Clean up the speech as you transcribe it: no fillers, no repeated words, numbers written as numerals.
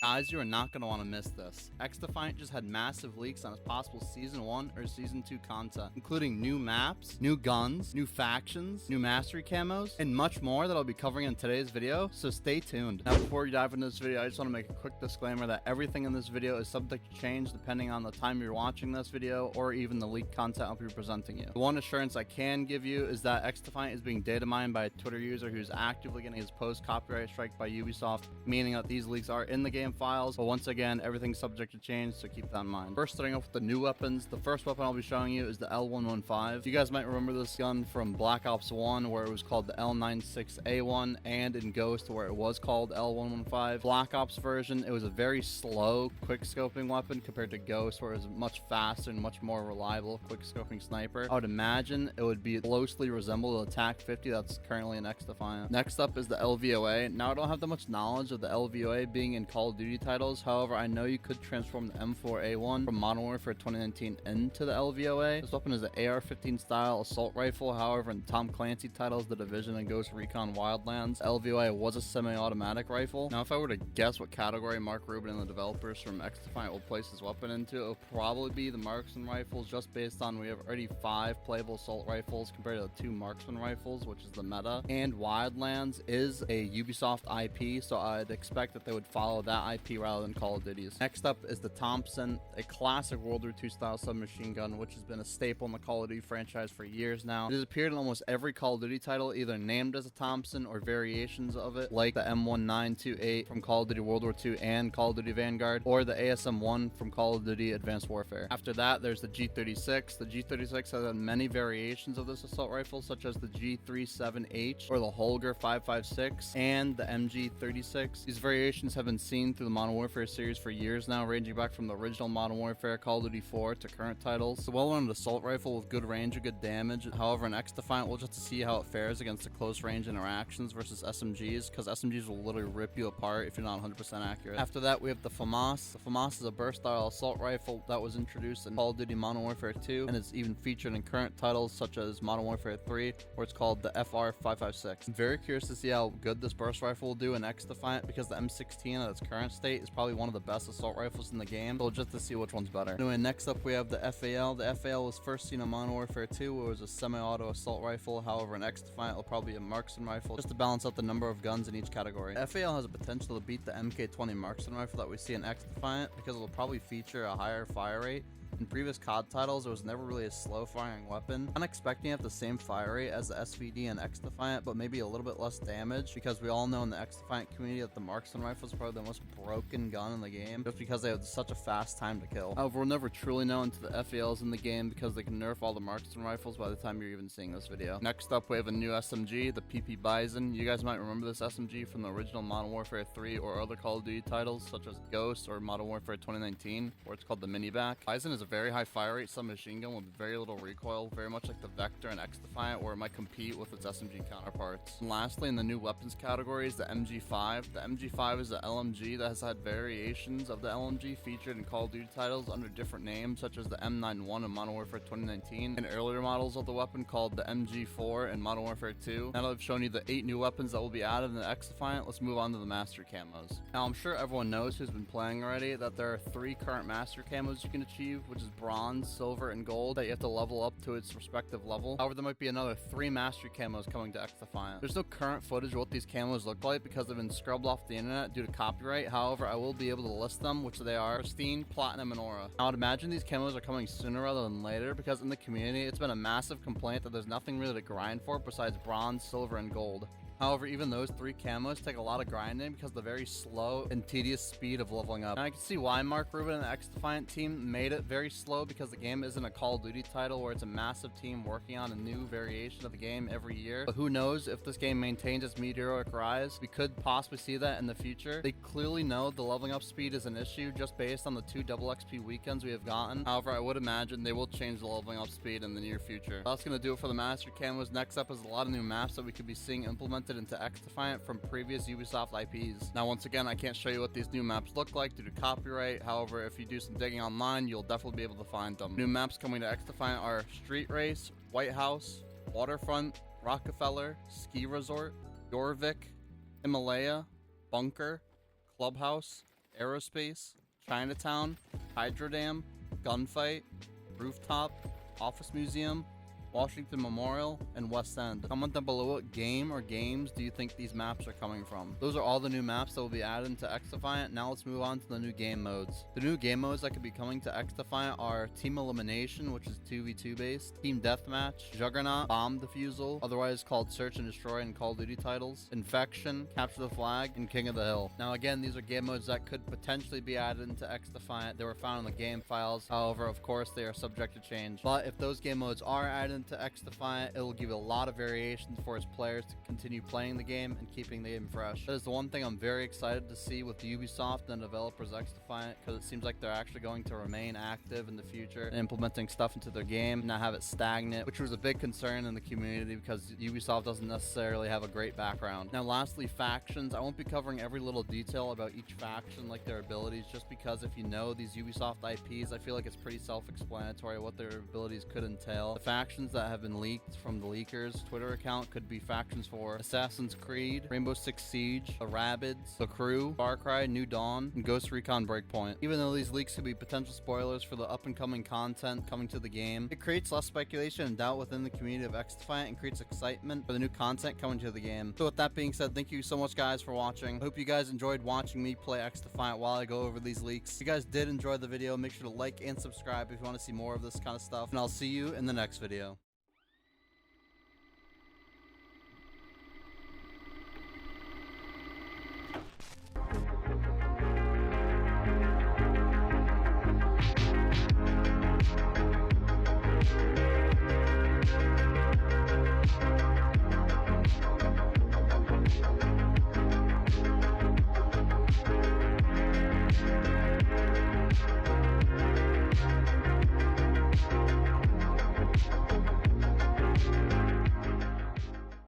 Guys, you are not going to want to miss this. XDefiant just had massive leaks on its possible Season 1 or Season 2 content, including new maps, new guns, new factions, new Mastery Camos, and much more that I'll be covering in today's video, so stay tuned. Now, before we dive into this video, I just want to make a quick disclaimer that everything in this video is subject to change depending on the time you're watching this video or even the leaked content I'll be presenting you. The one assurance I can give you is that XDefiant is being data mined by a Twitter user who's actively getting his post copyright strike by Ubisoft, meaning that these leaks are in the game files, but once again, everything's subject to change, so keep that in mind. First, starting off with the new weapons, the first weapon I'll be showing you is the L115. You guys might remember this gun from Black Ops 1, where it was called the L96A1, and in Ghost, where it was called L115. Black Ops version, it was a very slow, quick-scoping weapon compared to Ghost, where it was much faster and much more reliable quick-scoping sniper. I would imagine it would be closely resemble the TAC 50 that's currently in XDefiant. Next up is the LVOA. Now, I don't have that much knowledge of the LVOA being in Call of Duty titles. However, I know you could transform the M4A1 from Modern Warfare 2019 into the LVOA. This weapon is an AR-15 style assault rifle. However, in Tom Clancy titles, The Division and Ghost Recon Wildlands, LVOA was a semi-automatic rifle. Now, if I were to guess what category Mark Rubin and the developers from XDefiant will place this weapon into, it will probably be the marksman rifles, just based on we have already 5 playable assault rifles compared to the 2 marksman rifles, which is the meta. And Wildlands is a Ubisoft IP, so I'd expect that they would follow that IP rather than Call of Duty's. Next up is the Thompson, a classic World War II style submachine gun, which has been a staple in the Call of Duty franchise for years now. It has appeared in almost every Call of Duty title, either named as a Thompson or variations of it, like the M1928 from Call of Duty World War II and Call of Duty Vanguard, or the ASM-1 from Call of Duty Advanced Warfare. After that, there's the G36. The G36 has had many variations of this assault rifle, such as the G37H or the Holger 5.56 and the MG36. These variations have been seen through the Modern Warfare series for years now, ranging back from the original Modern Warfare, Call of Duty 4 to current titles. It's a well-known assault rifle with good range and good damage. However, in XDefiant, we'll just see how it fares against the close range interactions versus SMGs, because SMGs will literally rip you apart if you're not 100% accurate. After that, we have the FAMAS. The FAMAS is a burst-style assault rifle that was introduced in Call of Duty Modern Warfare 2, and is even featured in current titles such as Modern Warfare 3, where it's called the FR556. I'm very curious to see how good this burst rifle will do in XDefiant, because the M16 at its current state is probably one of the best assault rifles in the game, so just to see which one's better. Anyway, next up we have the FAL. The FAL was first seen in Modern Warfare 2, where it was a semi-auto assault rifle. However, in XDefiant, it'll probably be a marksman rifle, just to balance out the number of guns in each category. The FAL has a potential to beat the MK20 marksman rifle that we see in XDefiant, because it'll probably feature a higher fire rate. In previous COD titles, it was never really a slow-firing weapon. I'm expecting it to have the same fire rate as the SVD and XDefiant, but maybe a little bit less damage, because we all know in the XDefiant community that the marksman rifle is probably the most broken gun in the game, just because they have such a fast time to kill. However, we'll never truly know until the FALs in the game, because they can nerf all the marksman rifles by the time you're even seeing this video. Next up, we have a new SMG, the PP Bison. You guys might remember this SMG from the original Modern Warfare 3 or other Call of Duty titles, such as Ghost or Modern Warfare 2019, where it's called the Miniback. Bison is a very high fire rate submachine gun with very little recoil, very much like the Vector and XDefiant, where it might compete with its SMG counterparts. And lastly, in the new weapons category is the MG5. The MG5 is an LMG that has had variations of the LMG featured in Call of Duty titles under different names, such as the M91 in Modern Warfare 2019, and earlier models of the weapon called the MG4 in Modern Warfare 2. Now that I've shown you the 8 new weapons that will be added in the XDefiant, let's move on to the Mastery Camos. Now, I'm sure everyone knows who's been playing already that there are 3 current Mastery Camos you can achieve, which is bronze, silver, and gold, that you have to level up to its respective level. However, there might be another 3 Mastery Camos coming to XDefiant. There's no current footage of what these camos look like because they've been scrubbed off the internet due to copyright. However, I will be able to list them, which they are: Pristine, Platinum, and Aura. Now, I'd imagine these camos are coming sooner rather than later, because in the community, it's been a massive complaint that there's nothing really to grind for besides bronze, silver, and gold. However, even those 3 camos take a lot of grinding because of the very slow and tedious speed of leveling up. And I can see why Mark Rubin and the XDefiant team made it very slow, because the game isn't a Call of Duty title where it's a massive team working on a new variation of the game every year. But who knows, if this game maintains its meteoric rise, we could possibly see that in the future. They clearly know the leveling up speed is an issue just based on the 2 double XP weekends we have gotten. However, I would imagine they will change the leveling up speed in the near future. That's going to do it for the Master Camos. Next up is a lot of new maps that we could be seeing implemented into XDefiant from previous Ubisoft IPs. Now, once again, I can't show you what these new maps look like due to copyright. However, if you do some digging online, you'll definitely be able to find them. New maps coming to XDefiant are Street Race, White House, Waterfront, Rockefeller, Ski Resort, Jorvik, Himalaya, Bunker, Clubhouse, Aerospace, Chinatown, Hydro Dam, Gunfight, Rooftop, Office Museum, Washington Memorial, and West End. Comment down below what game or games do you think these maps are coming from. Those are all the new maps that will be added to XDefiant. Now let's move on to the new game modes. The new game modes that could be coming to XDefiant are Team Elimination, which is 2v2 based, Team Deathmatch, Juggernaut, Bomb Defusal, otherwise called Search and Destroy in Call of Duty titles, Infection, Capture the Flag, and King of the Hill. Now again, these are game modes that could potentially be added into XDefiant. They were found in the game files. However, of course, they are subject to change. But if those game modes are added into XDefiant, it will give you a lot of variations for its players to continue playing the game and keeping the game fresh. That is the one thing I'm very excited to see with Ubisoft and developers XDefiant, because it seems like they're actually going to remain active in the future and implementing stuff into their game, not have it stagnant, which was a big concern in the community because Ubisoft doesn't necessarily have a great background. Now lastly, factions. I won't be covering every little detail about each faction, like their abilities, just because if you know these Ubisoft IPs, I feel like it's pretty self-explanatory what their abilities could entail. The factions that have been leaked from the leakers' Twitter account could be factions for Assassin's Creed, Rainbow Six Siege, the Rabbids, The Crew, Far Cry, New Dawn, and Ghost Recon Breakpoint. Even though these leaks could be potential spoilers for the up-and-coming content coming to the game, it creates less speculation and doubt within the community of XDefiant and creates excitement for the new content coming to the game. So with that being said, thank you so much guys for watching. I hope you guys enjoyed watching me play XDefiant while I go over these leaks. If you guys did enjoy the video, make sure to like and subscribe if you want to see more of this kind of stuff, and I'll see you in the next video.